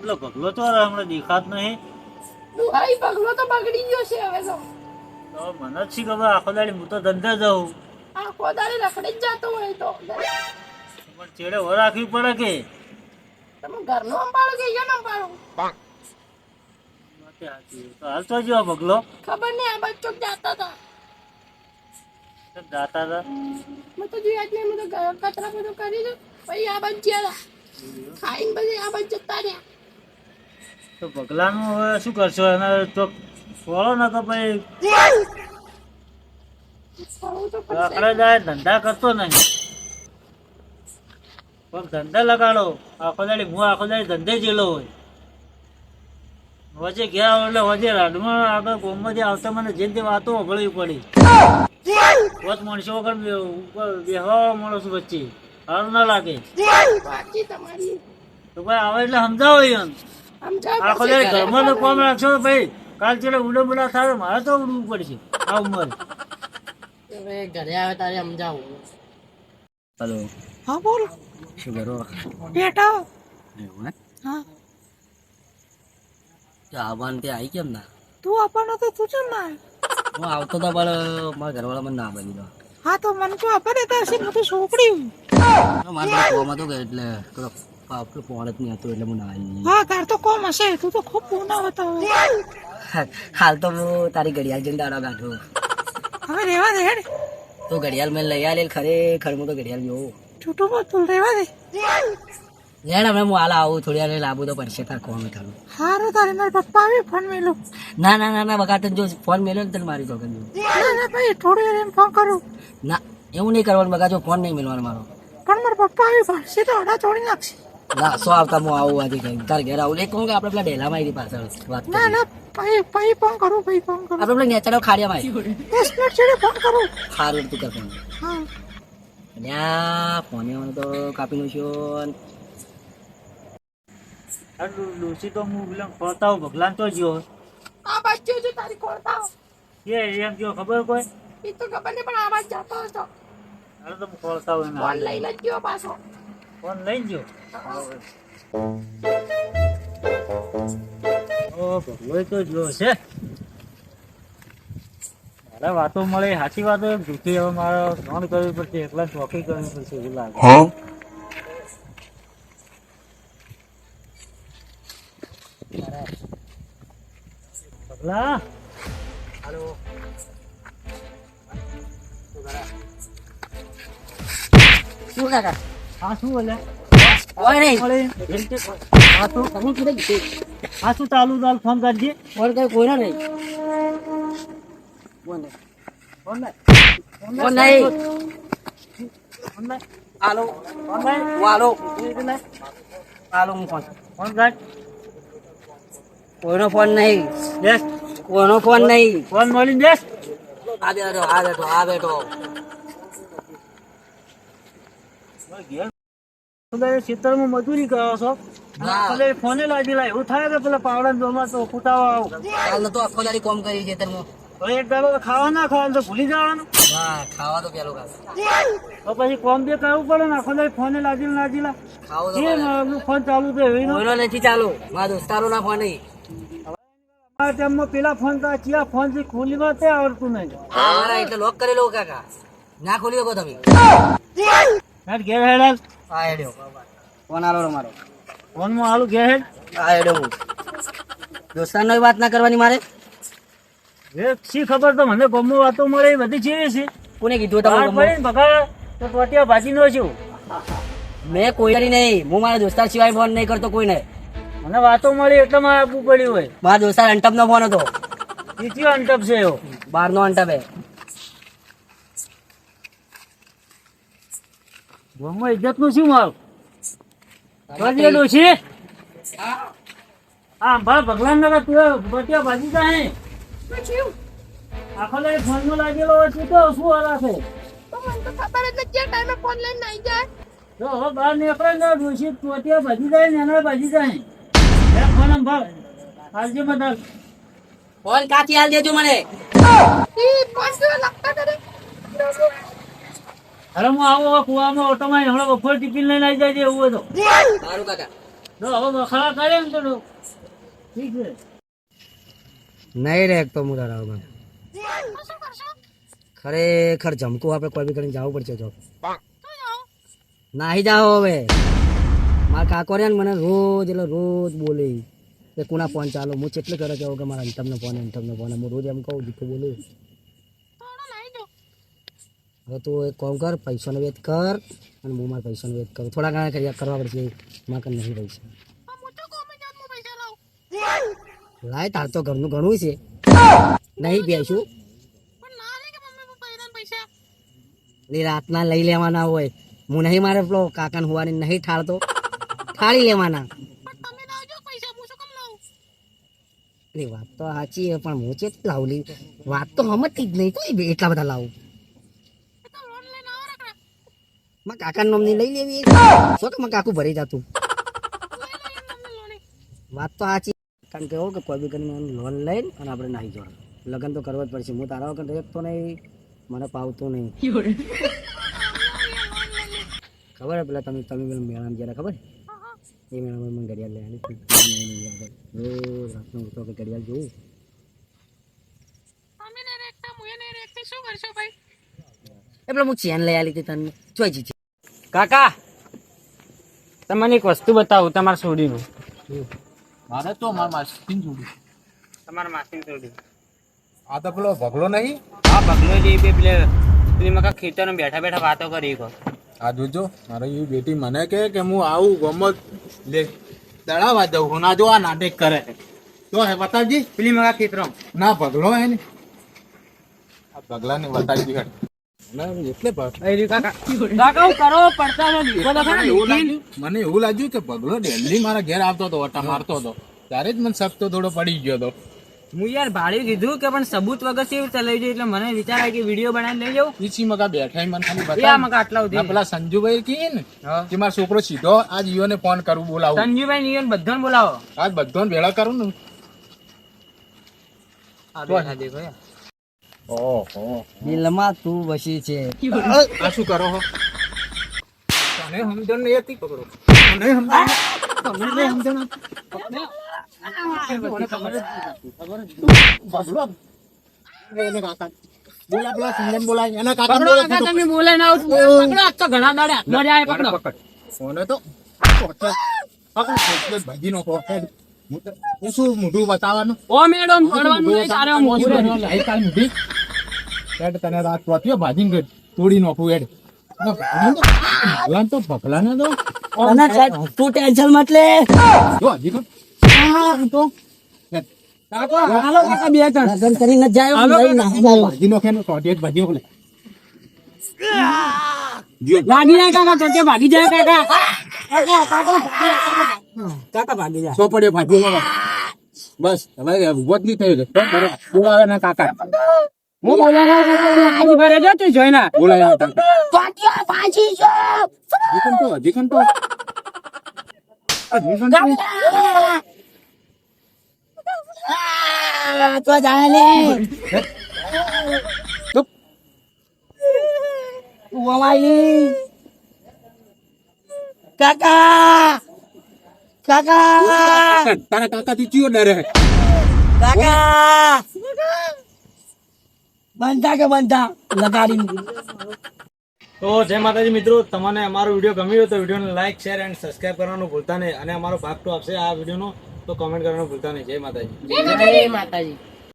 પેલો પગલો તો હમણાં દેખાત નહીં. દુહાઈ પગલો તો બગડી ગયો છે હવે તો. તો મને જ શી ખબર, આખો દાડી હું તો ધંધે જાઉં. આખો દાડી રખડી જ જતો હોય તો. પણ ચેડે હો રાખવી પડે કે. તમે ઘરનું સંભાળો કે ઈયોને સંભાળો? વાતે સાચી. તો હાલ તો જો પગલો ખબર નહીં આ બચ્ચો જાતા હતા. જાતા હતા. મેં તો જોયા જ નહીં. મેં તો કચરા બધું કરી દીધું. પછી આ બાજુ ગયા હતા. ખાઈને પછી આ બાજુ જતા રહ્યા. તો પગલાનું હવે શું કરશો? એને તો ફોડો ને તો પછી ફરવું તો પડશે. આખરે જાય ધંધા કરતો નહીં. પણ ધંધા લગાડો. આખો દાડી હું આખો દાડી ધંધે જેલો હોય. વચ્ચે ગયા હોય એટલે વચ્ચે રાડમાં આગળ ગોમમાંથી આવતા મને જે તે વાતો સાંભળવી પડી. બસ માણસો વગર બેહવા માણસ વચ્ચે સારું ના લાગે. સાચી તમારી. તો ભાઈ આવે એટલે સમજાવો એમ. સમજાવ આખો દાડી ઘરમાં તો કોમ રાખશો તો ભાઈ કાલ ચેડે ઉડે બુડા થાય મારે તો ઉડવું પડશે આ ઉંમર. હવે ઘરે આવે તારે સમજાવું. હલો, હા બોલ. શું કરો? બેટા. એવું હે? હા. આવવાનું ત્યાં આવી કેમ ના? તું આપવાનો તો તું કેમ ના આવ્યો? હું આવતો તો પણ મારા ઘરવાળા મને ના બની દો. હા તો મને તો આપવા દેતા હશે. હું તો છોકરી હું. મારે કોમ હતો કે એટલે પેલો ફોન જ નહીં હતો એટલે હું ના આવી. હા તાર તો કોમ હશે. તું તો ખૂબ પૂના બતાવે. હાલ તો હું તારી ઘડિયાળ જઈને દાડા ગાંઠો. હવે રેવા દે હેડ. તો ઘડિયાળ મેં લઈ આલે ખરેખર હું તો ઘડિયાળ જોઉં. છૂટું બોલ તું રેવા દે. લેડ હવે હું હાલ આવું થોડી વાર લાવવું તો પડશે તાર કોમ થારું. હારું તારે મારા પપ્પા આવી ફોન મેલો. ના ના ના ના બગા તને જો ફોન મેલ્યો ને તને મારી તો કરજો. ના ના ભાઈ થોડી વાર એમ ફોન કરું. ના એવું નહીં કરવાનું બગા, જો ફોન નહીં મેળવાનો મારો. પણ મારા પપ્પા આવી ભણશે તો અડા તોડી નાખશે. ના સો આવતા હું આવું આજે કઈ તાર ઘેર આવું. એક કહું કે આપણે પેલા ડેલામાં આવી પાછળ વાત ના ના ભાઈ ફોન કરું. ભાઈ ફોન કરું. આપણે પેલા નેચાડો ખાડિયામાં આવી 10 મિનિટ છેડે ફોન કરું. સારું તું કર ફોન. હા અલ્યા ફોને તો કાપી નાખ્યો. ડોસી તો હું પેલા ખોલતા હોઉં ભગલાન તો જ્યો આ બાજુ જો તારી કોળતા. કે એમ જો ખબર કોઈ એ તો ખબર નહીં પણ આ બાજુ જતો હતો. હાલ તો હું ખોલતા હોય ફોન લઈને જ ગયો પાછો. ફોન લઈ ગયો. ઓ ભગલો તો જો છે. મારા વાતો મળે સાચી વાતો જૂઠી. હવે મારે નોંધ કરવી પડશે, એકલા ચોકી કરવી પડશે એવું લાગે. પગલા હાલો શું કાકા? હા શું બોલે? કોઈ નહીં. હા શું ચાલુ ચાલ ફોન કરજે. ફોન કઈ કોઈ નહીં. ફોન નહીં. હાલો હાલો હાલો હું ફોન ફોન કર. કોઈનો ફોન નહીં. બેસ. કોઈનો ફોન નહીં. ફોન મળીને બેસ. આ બેઠો આ બેઠો આ બેઠો. ખેતરમાં મજૂરી કરો છો, ફોને લાગી લાય એવું થાય કે પેલા પાવડા જોમાં તો કુટાવા આવું. હાલ તો આખો દાડી કોમ કરી ખેતરમાં. હવે એક દાડો ખાવા ના ખાવા તો ભૂલી જવાનું. હા ખાવા તો પેલું તો પછી કોમ બે કરવું પડે ને. આખો દાડી ફોને લાગી લા ફોન ચાલુ તો નથી ચાલુ. મારા દોસ્તારો ના ફોન નહીં. પેલા ફોન ચિયા ફોન થી ખોલી માં આવડતું નહીં. એટલે લોક કરેલો કાકા ના ખોલી શકો તમે. ઘેર હેડ. હા હેડ્યો. ફોન આલો મારો. ફોન માં આલું ઘેર હેડ. હા હેડ્યો. દોસ્તાર નો વાત ના કરવાની મારે. શી ખબર તો મને ગમો વાતો મળે બધી જેવી છે. કોને કીધું તમે બગા તો ટોટિયા ભાજી નો છું. મેં કોઈ કરી નહીં. હું મારા દોસ્તાર સિવાય ફોન નહીં કરતો કોઈને. મને વાતો મળી એટલે મારે આપવું પડ્યું હોય. મારા દોસ્તાર અંટપ નો ફોન હતો. કયો અંટપ છે એવો? 12 નો અંટપ હે. ગમમાં ઇજ્જત નું શું મારું? છે હા ભાઈ ભગવાન નગર તું ટોટિયા ભાજી જાય. આખો દાડી ફોન માં લાગેલો હોય તું તો શું હારા છે? તો મને તો ખબર જ નથી. જે ટાઈમે ફોન લઈને આવી જાય. જો હવે બહાર નીકળે ને ડોશી ટોટિયા ભાજી જાય ને એના ભાજી જાય. ફોન ભાવ હાલજે બધા. ફોન કાથી હાલ દેજો મને. અરે હું આવો કુવામાં ઓટોમાં હમણાં બપોર ટિફિન લઈને આવી જાય છે એવું હોય તો. સારું કાકા. હવે બખાડા કરે ને તો ઠીક છે. નહીં રે એક તો હું ધરાવમાં તો શું કરશો? ખરેખર જમકું આપણે કોઈ બી કરીને જવું પડશે જો તો જાઓ. નાહી જાઓ હવે. મારા કાકો રે ને મને રોજ એટલે રોજ બોલે કે કોના ફોન ચાલો. હું કેટલે કરે કહું કે મારા અંતમને ફોન હું રોજ એમ કહું દીકું બોલું. થોડો નાઈ દો. હવે તું એક કામ કર, પૈસાનો વેત કર અને હું મારા પૈસાનો વેત કરું. થોડા ઘણા કરવા પડશે મારે કઈ નહીં પૈસા. હું તો કોમે જાતમાં પૈસા લાવું. લાય તાર તો ઘરનું ઘણું છે નહીં બેસું. પણ ના રે કે મમ્મી પૈસા પૈસા. ની રાતના લઈ લેવાના હોય. હું નહીં મારે પેલો કાકાને હોવાની નહીં ઠાળતો, ઠાળી લેવાના. પણ તમે લાવજો પૈસા, હું શું કામ લાવું? એ વાત તો સાચી છે પણ હું ચેટ લાવલી વાત તો સમજતી જ નહીં. તો એટલા બધા લાવું એ તો લોન લઈને આવો રખડા. મારા કાકાનું નામની લઈ લેવી શું કે મારા કાકુ ભરી જતું. લઈ લો એમ તમને લોને. વાત તો સાચી. કારણ કે એવું કે કોઈ બી કરીને લોન લઈને અને આપણે નાહી જવાનું. લગ્ન તો કરવા જ પડશે. હું તારા વગર એક તો નહીં, મને પાવતું નહીં. ખબર હે પેલા તમે પેલા મેળામાં ગયા ખબર એ મેળામાં મને ઘડિયાળ લઈ આવી રોજ રાતનો ઉઠો કે ઘડિયાળ જોઉં. તમે ને રેખતા મુએ ને રેખતી શું કરશો ભાઈ? એ પેલા હું ચેન લઈ આવી હતી તને જોઈ જીજી. કાકા તમને એક વસ્તુ બતાવું તમારા સોડીનું. મારે તો મારા માસીને જોડું. તમારા માસીની સોડી. આ તો પેલો ભગલો નહીં, હા બગલો જે બે પેલી મકા ખેતરમાં બેઠા બેઠા વાતો કરી કહો. આ જોજો મારી એવી બેટી મને કહે કે હું આવું ગમત લે દડાવા દઉં ના જો આ નાટક કરે તો હે બતાવજી. પેલી મકા ખેતરમાં ના ભગલો હે ને આ ભગલાને બતાવી દી એટલે કાકા કાકા હું કરો પડતા નથી. મને એવું લાગ્યું કે ભગલો ડેલી મારા ઘેર આવતો હતો, વટા મારતો હતો, ત્યારે જ મને શક તો થોડો પડી ગયો હતો. હું યાર ભાડ્યું દીધું કે પણ સબૂત વગર કેવી રીતે લઈ જવું એટલે મને વિચાર આવ્યો કે વિડીયો બનાવીને લઈ જાઉં. ઈસી મગા બેઠા મને ખાલી એ આ બતાવ. મકા આટલા ના સુધી પેલા સંજુભાઈ કહે ને હા. કે મારો છોકરો સીધો આજ ઈઓને ફોન કરું બોલાવું, સંજીવભાઈ નિયન બધાને બોલાવો. આજ બધાને ભેળા કરું ને. આ બેઠા દેખો યાર. ઓહો દિલમાં તું વસી છે. આ શું કરો છો? તને સમજણ નહીં હતી પકડો. તને સમજણ તમને નહીં સમજણ ભગલો એને કાકા બોલા પેલા સંજન બોલાય એના કાકા પકડો કાકા તમે બોલે ના આવો. પકડો આ તો ઘણા દાડા મજા આવે પકડો. ફોને તો ભાજી નો હું શું મોઢું બતાવવાનું ઓ મેડમ પડવાનું નહીં તારે આમ ઊભું રહે. લાઈ કાલ મોઢી એડ તને રાત ચોથીઓ ભાજી તોડી નાખું એડ ભગલાન તો ભગલાને તો તું ટેન્શન મત લે. જો હજી તો તો હાલો કાકા બે ત્રણ લગન કરીને જાય ભાજી નો ખેનો ચોથી જ ભાજી નો ભાગી જાય કાકા તો કે ભાગી જાય કાકા. કાકા ભાગી જાય. સો પડ્યો ભાજી નો બસ હવે ઉભો જ નહીં થયો છે બોલાવે ના કાકા હું બોલાવા આજે ભરે જો તું જોઈ ના. બોલાવે કાકા પાટિયા પાછી છો. હજી કન તો તો જાલે. કાકા કાકા તારા કાકા થી ચિયો ડરે કાકા બંધા કે બંધા લગાડી. તો જય માતાજી મિત્રો, તમને અમારો વિડીયો ગમ્યો હોય તો વિડીયોને લાઈક શેર એન્ડ સબસ્ક્રાઇબ કરવાનું ભૂલતા નહીં અને અમારો ભાગ 2 આપશે આ વિડીયોનો તો કમેન્ટ કરવાનું ભૂલતા નહીં. જય માતાજી. જય માતાજી.